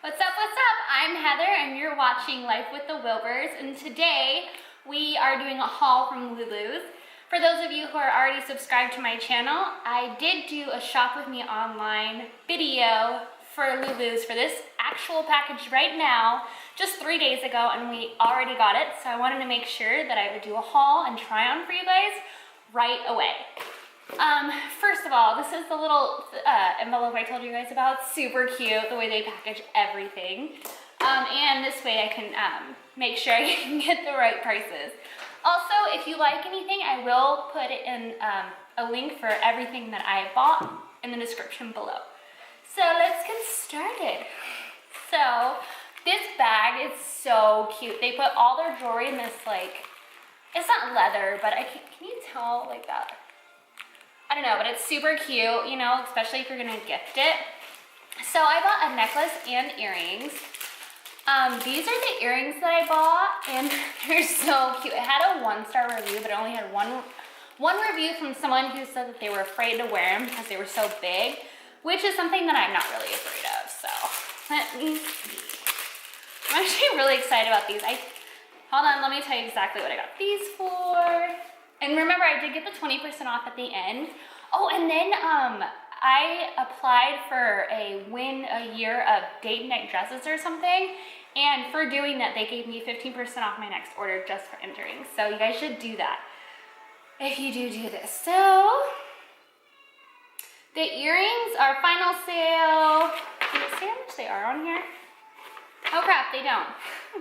What's up, what's up? I'm Heather and you're watching Life with the Wilbers, and today we are doing a haul from Lulu's. For those of you who are already subscribed to my channel, I did do a shop with me online video for Lulu's for this actual package right now, just 3 days ago, and we already got it, so I wanted to make sure that I would do a haul and try on for you guys right away. First of all, this is the little envelope I told you guys about. Super cute, the way they package everything. And this way I can make sure I can get the right prices. Also, if you like anything, I will put it in a link for everything that I bought in the description below. So let's get started. So this bag is so cute. They put all their jewelry in this, like, it's not leather, but can you tell, like that? I don't know, but it's super cute, you know, especially if you're gonna gift it. So I bought a necklace and earrings. These are the earrings that I bought, and they're so cute. It had a 1-star review, but it only had one review from someone who said that they were afraid to wear them because they were so big, which is something that I'm not really afraid of. So let me see. I'm actually really excited about these. Hold on, let me tell you exactly what I got these for. And remember, I did get the 20% off at the end. Oh, and then I applied for a win a year of date night dresses or something. And for doing that, they gave me 15% off my next order just for entering. So you guys should do that if you do this. So the earrings are final sale. Does it say how much they are on here? Oh crap, they don't.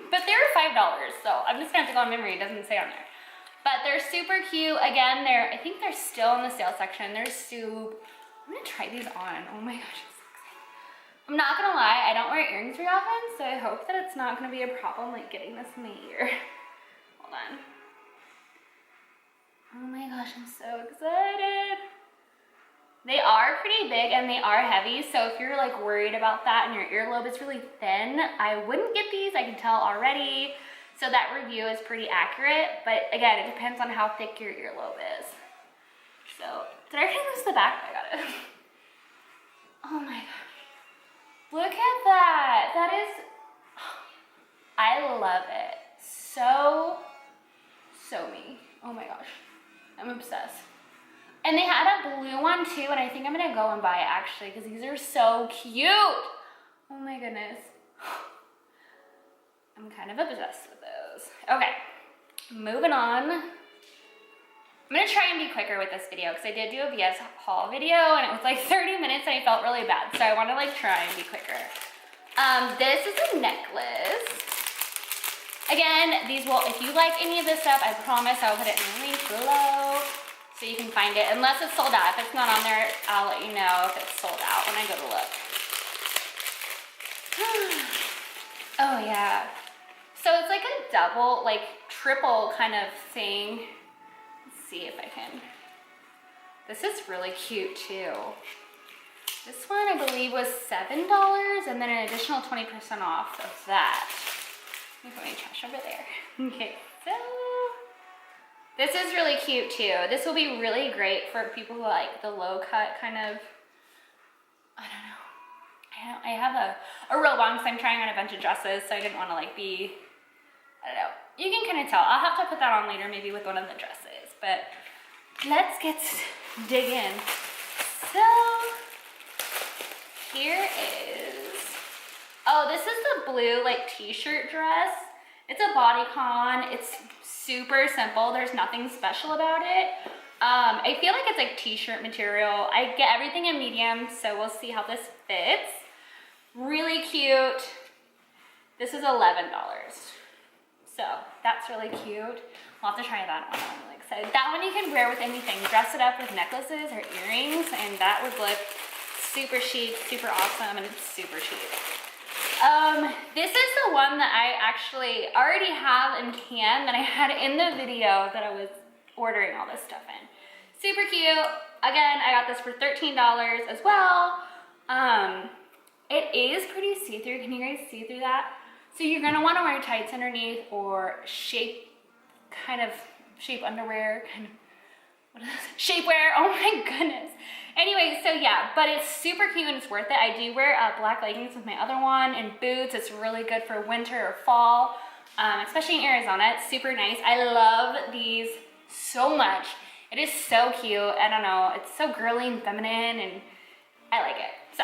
But they're $5, so I'm just gonna have to go on memory. It doesn't say on there. But they're super cute. Again, I think they're still in the sale section. They're I'm gonna try these on. Oh my gosh, I'm so excited. I'm not gonna lie, I don't wear earrings very often, so I hope that it's not gonna be a problem, like getting this in my ear. Hold on. Oh my gosh, I'm so excited. They are pretty big and they are heavy, so if you're like worried about that and your earlobe is really thin, I wouldn't get these, I can tell already. So that review is pretty accurate, but again, it depends on how thick your earlobe is. So, did I already lose the back? I got it. Oh my gosh. Look at that. That is, I love it. So me. Oh my gosh. I'm obsessed. And they had a blue one too, and I think I'm gonna go and buy it actually, because these are so cute. Oh my goodness. I'm kind of obsessed with those. Okay, moving on. I'm gonna try and be quicker with this video because I did do a VS haul video and it was like 30 minutes and I felt really bad. So I wanna like try and be quicker. This is a necklace. Again, these will, if you like any of this stuff, I promise I'll put it in the link below so you can find it. Unless it's sold out. If it's not on there, I'll let you know if it's sold out when I go to look. Oh yeah. So it's like a double, like triple kind of thing. Let's see if I can. This is really cute too. This one I believe was $7 and then an additional 20% off of that. Let me put my trash over there. Okay, so this is really cute too. This will be really great for people who like the low cut kind of, I don't know. I have a real one because I'm trying on a bunch of dresses, so I didn't want to like be, I don't know. You can kind of tell. I'll have to put that on later, maybe with one of the dresses. But let's dig in. So here is, oh, this is the blue like t-shirt dress. It's a bodycon. It's super simple. There's nothing special about it. I feel like it's like t-shirt material. I get everything in medium, so we'll see how this fits. Really cute. This is $11. So that's really cute. We'll have to try that one. I'm really excited. That one you can wear with anything. Dress it up with necklaces or earrings, and that would look super chic, super awesome, and it's super cheap. This is the one that I actually already have in can that I had in the video that I was ordering all this stuff in. Super cute. Again, I got this for $13 as well. It is pretty see-through. Can you guys see through that? So you're gonna wanna wear tights underneath or shape underwear, kind of what is this? Shapewear, oh my goodness. Anyway, so yeah, but it's super cute and it's worth it. I do wear black leggings with my other one and boots. It's really good for winter or fall, especially in Arizona. It's super nice. I love these so much. It is so cute. I don't know, it's so girly and feminine and I like it. So,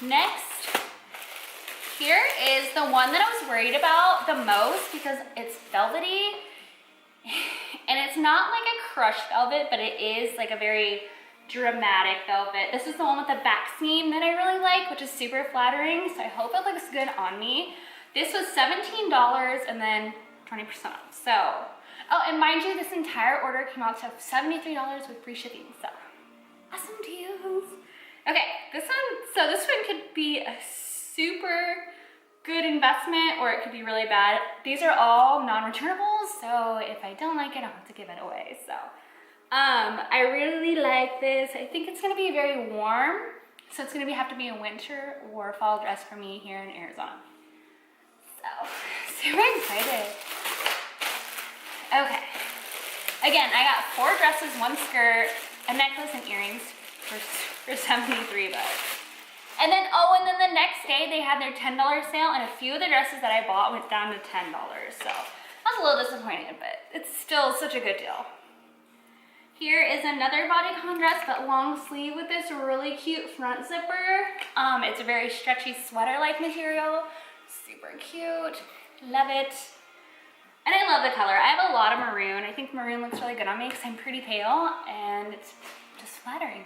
next, here is the one that I was worried about the most because it's velvety. And it's not like a crushed velvet, but it is like a very dramatic velvet. This is the one with the back seam that I really like, which is super flattering. So I hope it looks good on me. This was $17 and then 20% off. So, oh, and mind you, this entire order came out to $73 with free shipping. So, awesome deals. Okay, this one could be a super good investment or it could be really bad. These are all non-returnables, so if I don't like it, I'll have to give it away. So I really like this. I think it's gonna be very warm, so it's gonna have to be a winter or fall dress for me here in Arizona. So super excited. Okay, again, I got 4 dresses, 1 skirt, a necklace and earrings for 73 bucks. And then, oh, and then the next day they had their $10 sale and a few of the dresses that I bought went down to $10. So I was a little disappointed, but it's still such a good deal. Here is another bodycon dress, but long sleeve with this really cute front zipper. It's a very stretchy sweater-like material. Super cute, love it. And I love the color. I have a lot of maroon. I think maroon looks really good on me because I'm pretty pale and it's just flattering.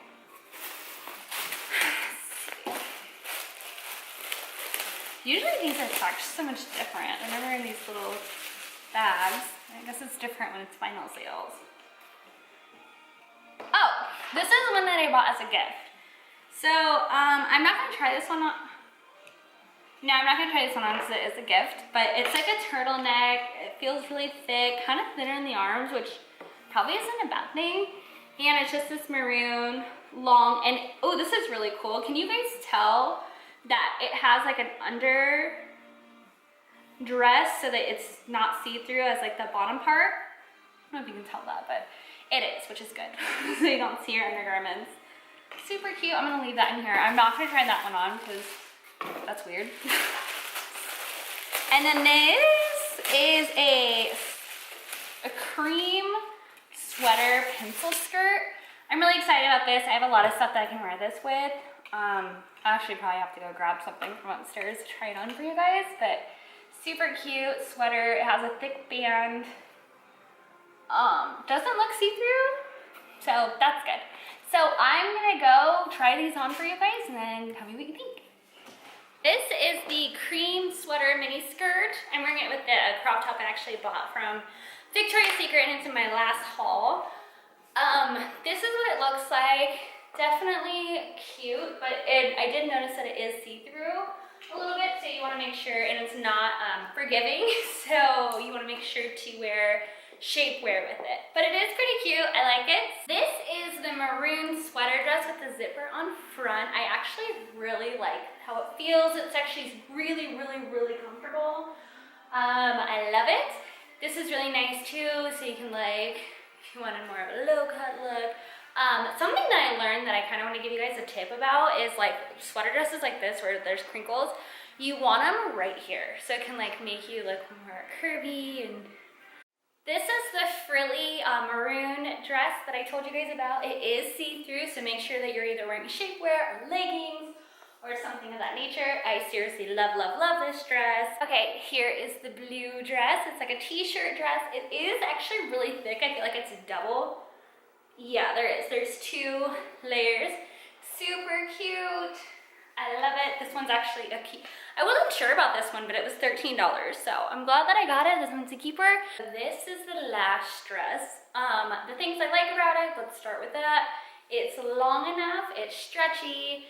Usually these are packed so much different. They're never in these little bags. I guess it's different when it's final sales. Oh, this is one that I bought as a gift. So I'm not gonna try this one on. No, I'm not gonna try this one on because it is a gift, but it's like a turtleneck. It feels really thick, kind of thinner in the arms, which probably isn't a bad thing. And it's just this maroon, long, and oh, this is really cool. Can you guys tell that it has like an under dress so that it's not see-through as like the bottom part? I don't know if you can tell that, but it is, which is good. So you don't see your undergarments. Super cute. I'm gonna leave that in here. I'm not gonna try that one on because that's weird. And then this is a cream sweater pencil skirt. I'm really excited about this. I have a lot of stuff that I can wear this with. I actually probably have to go grab something from upstairs to try it on for you guys, but super cute sweater. It has a thick band. Doesn't look see-through, so that's good. So I'm gonna go try these on for you guys and then tell me what you think. This is the cream sweater mini skirt. I'm wearing it with the crop top I actually bought from Victoria's Secret and it's in my last haul. This is what it looks like. Definitely cute, but I did notice that it is see-through a little bit, so you want to make sure, and it's not forgiving, so you want to make sure to wear shapewear with it. But it is pretty cute. I like it. This is the maroon sweater dress with the zipper on front. I actually really like how it feels. It's actually really, really, really comfortable. I love it. This is really nice too, so you can like, if you wanted more of a low cut look. Something that I learned that I kind of want to give you guys a tip about is like sweater dresses like this where there's crinkles. You want them right here, so it can like make you look more curvy. And this is the frilly maroon dress that I told you guys about. It is see-through, so make sure that you're either wearing shapewear or leggings or something of that nature. I seriously love, love, love this dress. Okay, here is the blue dress. It's like a t-shirt dress. It is actually really thick. I feel like it's double. Yeah, there is. There's 2 layers. Super cute. I love it. This one's actually a key. I wasn't sure about this one, but it was $13, so I'm glad that I got it. This one's a keeper. This is the last dress. The things I like about it, let's start with that. It's long enough, it's stretchy.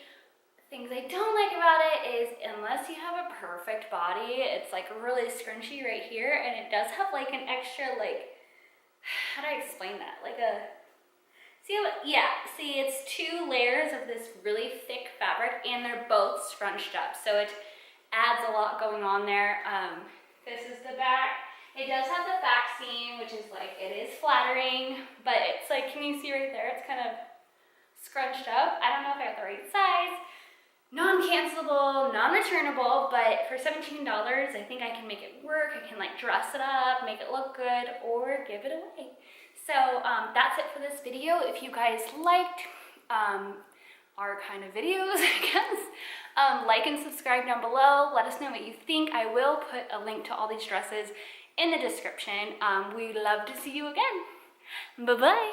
Things I don't like about it is unless you have a perfect body, it's like really scrunchy right here, and it does have like an extra like, how do I explain that? Like a, see it's 2 layers of this really thick fabric and they're both scrunched up. So it adds a lot going on there. This is the back. It does have the back seam, which is like, it is flattering, but it's like, can you see right there? It's kind of scrunched up. I don't know if I got the right size. Non-cancelable, non-returnable, but for $17, I think I can make it work. I can like dress it up, make it look good, or give it away. So that's it for this video. If you guys liked our kind of videos, I guess, like and subscribe down below. Let us know what you think. I will put a link to all these dresses in the description. We'd love to see you again. Bye-bye.